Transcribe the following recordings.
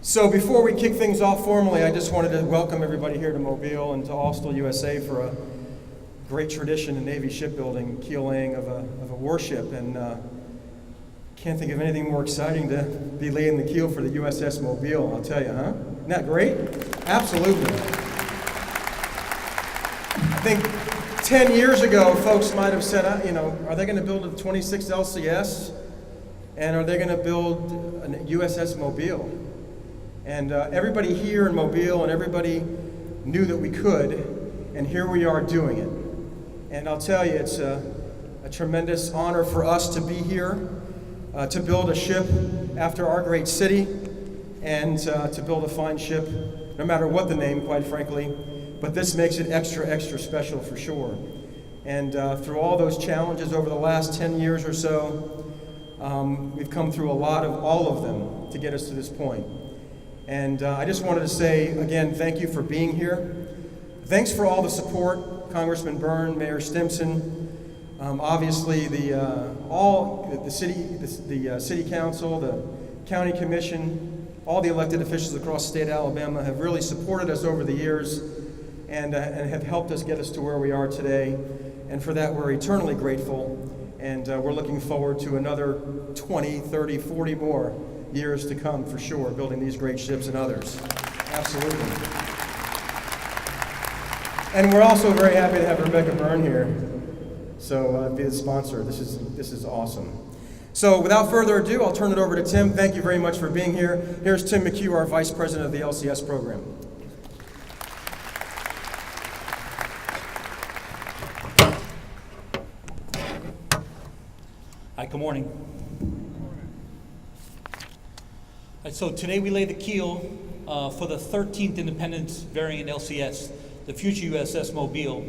So before we kick things off formally, I just wanted to welcome everybody here to Mobile and to Austal, USA for a great tradition in Navy shipbuilding, keeling of a warship. And can't think of anything more exciting to be laying the keel for the USS Mobile, I'll tell you, huh? Isn't that great? Absolutely. I think 10 years ago, folks might have said, are they going to build a 26 LCS? And are they going to build a USS Mobile? And everybody here in Mobile and everybody knew that we could, and here we are doing it. And I'll tell you, it's a tremendous honor for us to be here, to build a ship after our great city, and to build a fine ship, no matter what the name, quite frankly. But this makes it extra, extra special for sure. And through all those challenges over the last 10 years or so, we've come through all of them to get us to this point. And I just wanted to say, again, thank you for being here. Thanks for all the support, Congressman Byrne, Mayor Stimson, obviously the city council, the county commission, all the elected officials across the state of Alabama have really supported us over the years and have helped us get us to where we are today. And for that, we're eternally grateful. And we're looking forward to another 20, 30, 40 more years to come for sure, building these great ships and others. Absolutely. And we're also very happy to have Rebecca Byrne here, so be the sponsor. This is awesome. So without further ado, I'll turn it over to Tim. Thank you very much for being here. Here's Tim McHugh, our Vice President of the LCS program. Hi, good morning. So today we lay the keel for the 13th Independence variant LCS, the future USS Mobile.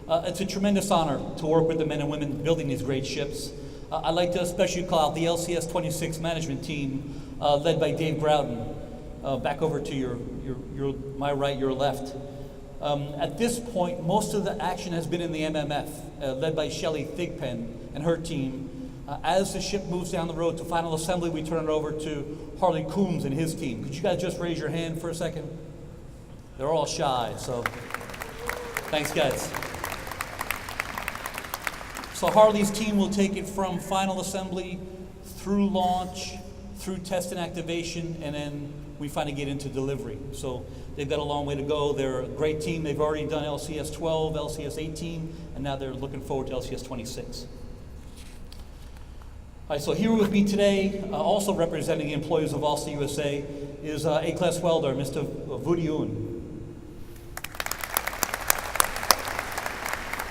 It's a tremendous honor to work with the men and women building these great ships. I'd like to especially call out the LCS 26 management team led by Dave Groudon. Back over to my right, your left. At this point, most of the action has been in the MMF, led by Shelley Thigpen and her team. As the ship moves down the road to final assembly, we turn it over to Harley Coombs and his team. Could you guys just raise your hand for a second? They're all shy, so thanks, guys. So Harley's team will take it from final assembly through launch, through test and activation, and then we finally get into delivery. So they've got a long way to go. They're a great team. They've already done LCS 12, LCS 18, and now they're looking forward to LCS 26. All right, so here with me today, also representing the employees of Austal USA, is A-Class Welder, Mr. Vudiun.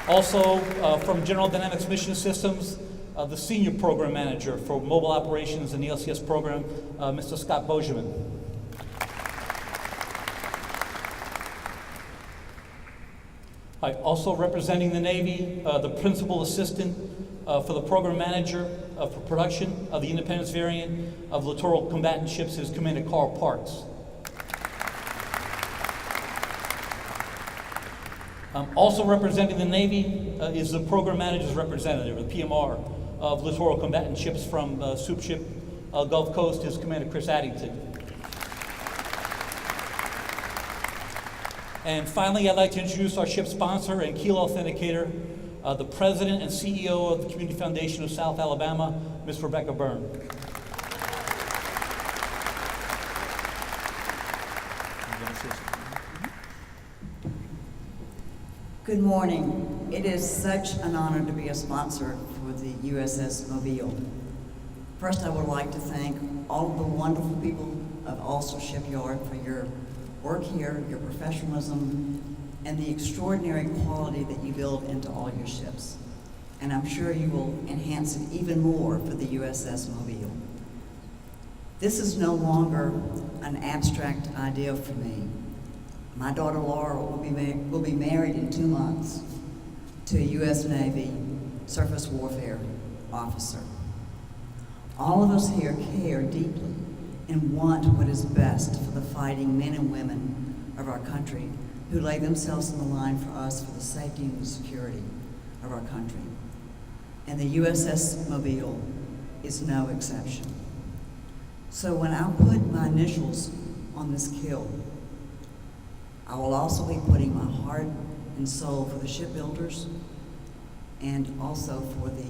Also, from General Dynamics Mission Systems, the Senior Program Manager for Mobile Operations in the LCS program, Mr. Scott Bozeman. All right, also representing the Navy, the Principal Assistant for the Program Manager for production of the Independence variant of littoral combatant ships is Commander Carl Parks. Also representing the Navy is the Program Manager's representative, the PMR, of littoral combatant ships from Soup Ship Gulf Coast is Commander Chris Addington. And finally, I'd like to introduce our ship sponsor and Keel Authenticator, the President and CEO of the Community Foundation of South Alabama, Ms. Rebecca Byrne. Good morning. It is such an honor to be a sponsor for the USS Mobile. First, I would like to thank all of the wonderful people of Austal Shipyard for your work here, your professionalism, and the extraordinary quality that you build into all your ships. And I'm sure you will enhance it even more for the USS Mobile. This is no longer an abstract idea for me. My daughter Laura will be married in 2 months to a U.S. Navy surface warfare officer. All of us here care deeply and want what is best for the fighting men and women of our country who lay themselves in the line for us for the safety and the security of our country. And the USS Mobile is no exception. So when I put my initials on this Keel. I will also be putting my heart and soul for the shipbuilders and also for the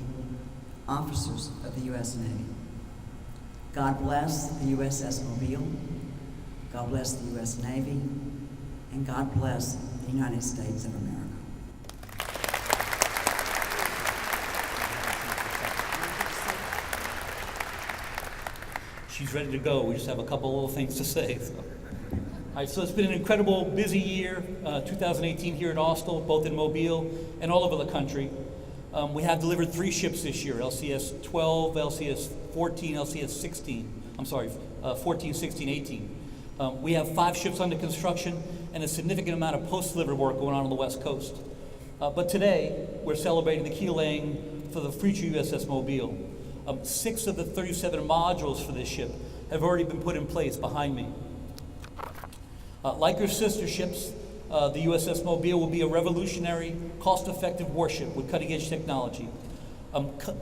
officers of the U.S. Navy. God bless the USS Mobile, God bless the U.S. Navy, and God bless the United States of America. She's ready to go. We just have a couple little things to say. All right, so it's been an incredible, busy year, 2018 here at Austal, both in Mobile and all over the country. We have delivered 3 ships this year, LCS 12, LCS 14, LCS 16. 14, 16, 18. We have 5 ships under construction and a significant amount of post-delivery work going on the West Coast. But today, we're celebrating the keel laying for the future USS Mobile. 6 of the 37 modules for this ship have already been put in place behind me. Like her sister ships, the USS Mobile will be a revolutionary, cost-effective warship with cutting-edge technology.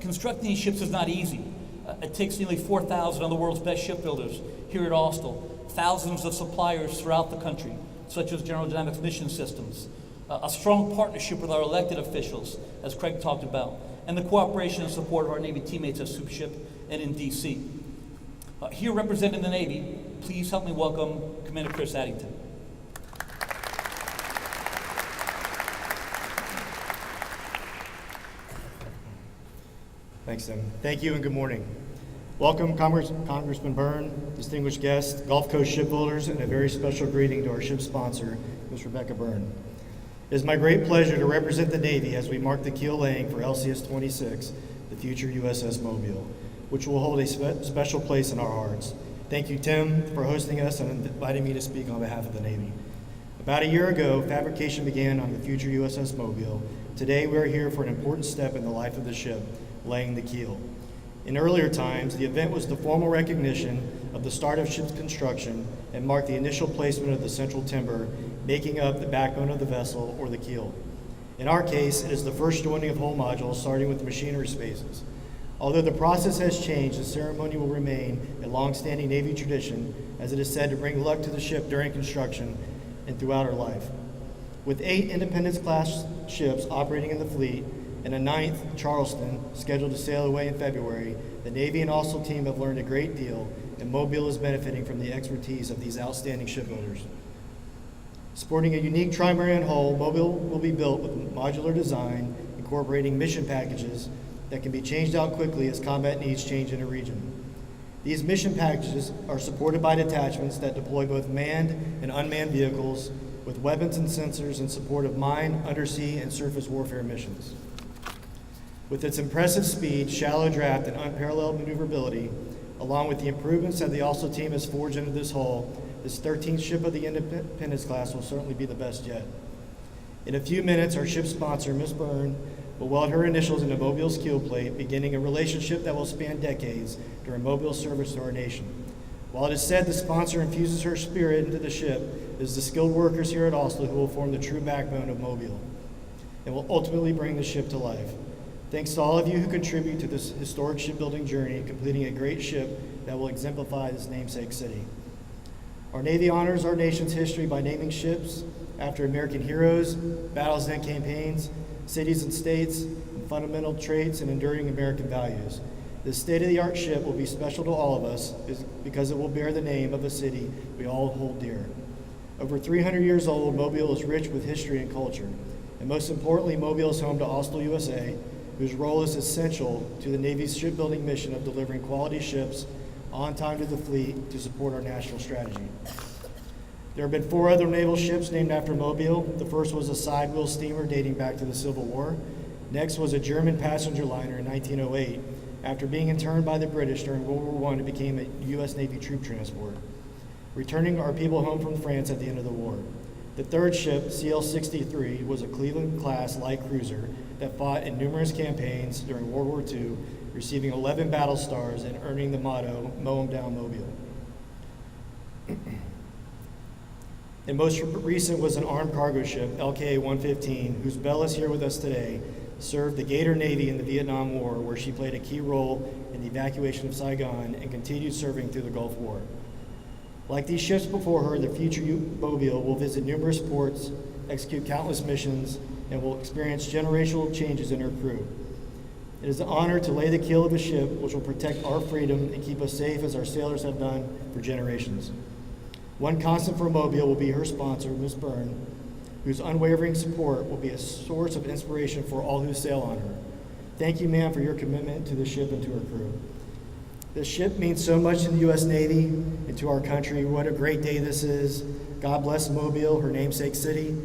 Constructing these ships is not easy. It takes nearly 4,000 of the world's best shipbuilders here at Austal, thousands of suppliers throughout the country, such as General Dynamics Mission Systems, a strong partnership with our elected officials, as Craig talked about, and the cooperation and support of our Navy teammates at Soup Ship and in D.C. Here representing the Navy, please help me welcome Commander Chris Addington. Thanks, Tim. Thank you and good morning. Welcome, Congressman Byrne, distinguished guests, Gulf Coast shipbuilders, and a very special greeting to our ship sponsor, Ms. Rebecca Byrne. It is my great pleasure to represent the Navy as we mark the keel laying for LCS 26, the future USS Mobile, which will hold a special place in our hearts. Thank you, Tim, for hosting us and inviting me to speak on behalf of the Navy. About a year ago, fabrication began on the future USS Mobile. Today, we are here for an important step in the life of the ship, laying the keel. In earlier times, the event was the formal recognition of the start of ship's construction and marked the initial placement of the central timber, making up the backbone of the vessel or the keel. In our case, it is the first joining of hull modules, starting with machinery spaces. Although the process has changed, the ceremony will remain a long-standing Navy tradition, as it is said to bring luck to the ship during construction and throughout her life. With 8 Independence-class ships operating in the fleet, and a 9th, Charleston, scheduled to sail away in February, the Navy and Austal team have learned a great deal, and Mobile is benefiting from the expertise of these outstanding shipbuilders. Sporting a unique trimaran hull, Mobile will be built with modular design, incorporating mission packages that can be changed out quickly as combat needs change in a region. These mission packages are supported by detachments that deploy both manned and unmanned vehicles with weapons and sensors in support of mine, undersea, and surface warfare missions. With its impressive speed, shallow draft, and unparalleled maneuverability, along with the improvements that the Austal team has forged into this hull, this 13th ship of the Independence class will certainly be the best yet. In a few minutes, our ship sponsor, Ms. Byrne, will weld her initials into Mobile's keel plate, beginning a relationship that will span decades during Mobile's service to our nation. While it is said the sponsor infuses her spirit into the ship, it is the skilled workers here at Austal who will form the true backbone of Mobile and will ultimately bring the ship to life. Thanks to all of you who contribute to this historic shipbuilding journey, completing a great ship that will exemplify this namesake city. Our Navy honors our nation's history by naming ships after American heroes, battles and campaigns, cities and states, and fundamental traits and enduring American values. This state-of-the-art ship will be special to all of us because it will bear the name of a city we all hold dear. Over 300 years old, Mobile is rich with history and culture. And most importantly, Mobile is home to Austal USA, whose role is essential to the Navy's shipbuilding mission of delivering quality ships on time to the fleet to support our national strategy. There have been 4 other naval ships named after Mobile. The first was a sidewheel steamer dating back to the Civil War. Next was a German passenger liner in 1908. After being interned by the British during World War I, it became a U.S. Navy troop transport, returning our people home from France at the end of the war. The third ship, CL-63, was a Cleveland-class light cruiser that fought in numerous campaigns during World War II, receiving 11 battle stars and earning the motto, "Mow 'em down, Mobile." And most recent was an armed cargo ship, LKA-115, whose Belle is here with us today, served the Gator Navy in the Vietnam War, where she played a key role in the evacuation of Saigon and continued serving through the Gulf War. Like these ships before her, the future Mobile will visit numerous ports, execute countless missions, and will experience generational changes in her crew. It is an honor to lay the keel of a ship which will protect our freedom and keep us safe as our sailors have done for generations. One constant for Mobile will be her sponsor, Ms. Byrne, whose unwavering support will be a source of inspiration for all who sail on her. Thank you, ma'am, for your commitment to the ship and to her crew. This ship means so much in the U.S. Navy and to our country. What a great day this is. God bless Mobile, her namesake city,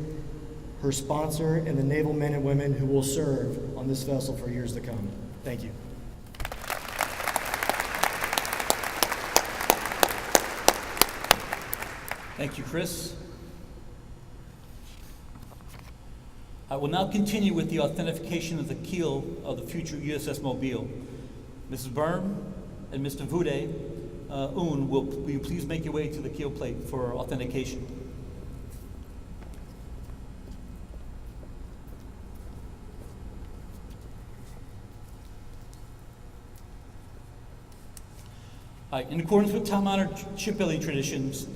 her sponsor, and the naval men and women who will serve on this vessel for years to come. Thank you. Thank you, Chris. I will now continue with the authentication of the keel of the future USS Mobile. Mrs. Byrne and Mr. Vude, will you please make your way to the keel plate for authentication? In accordance with time-honored shipbuilding traditions,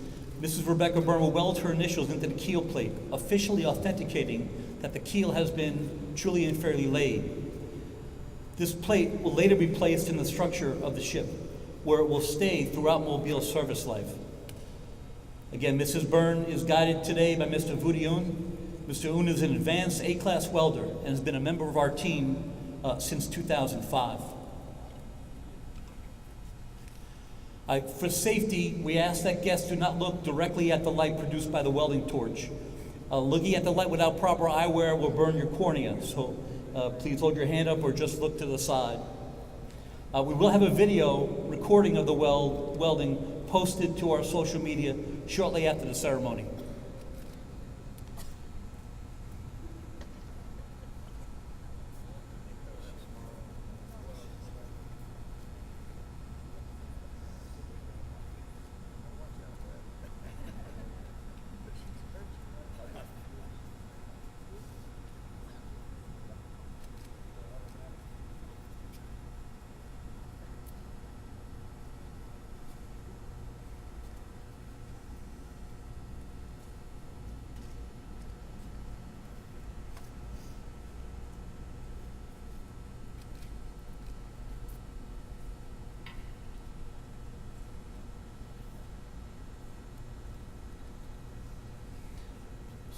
Mrs. Rebecca Byrne will weld her initials into the keel plate, officially authenticating that the keel has been truly and fairly laid. This plate will later be placed in the structure of the ship, where it will stay throughout Mobile's service life. Again, Mrs. Byrne is guided today by Mr. Vudion. Mr. Un is an advanced A-class welder and has been a member of our team since 2005. For safety, we ask that guests do not look directly at the light produced by the welding torch. Looking at the light without proper eyewear will burn your cornea, so please hold your hand up or just look to the side. We will have a video recording of the welding posted to our social media shortly after the ceremony.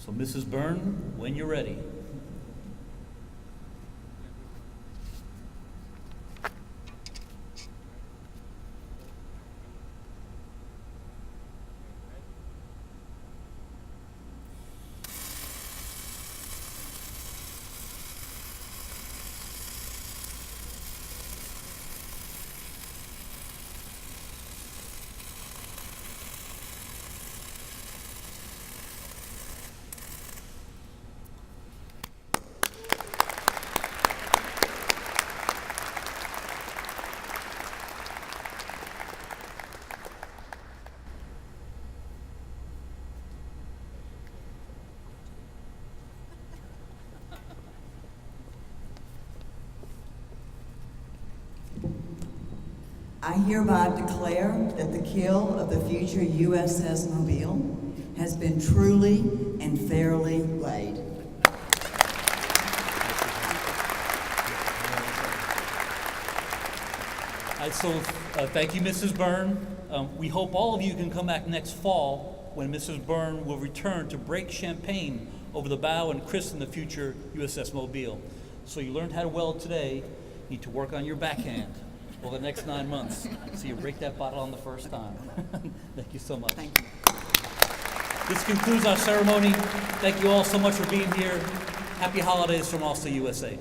So Mrs. Byrne, when you're ready. I hereby declare that the keel of the future USS Mobile has been truly and fairly laid. Thank you, Mrs. Byrne. We hope all of you can come back next fall when Mrs. Byrne will return to break champagne over the bow and christen the future USS Mobile. So you learned how to weld today. You need to work on your backhand over the next 9 months, so you break that bottle on the first time. Thank you so much. Thank you. This concludes our ceremony. Thank you all so much for being here. Happy holidays from Austal, USA.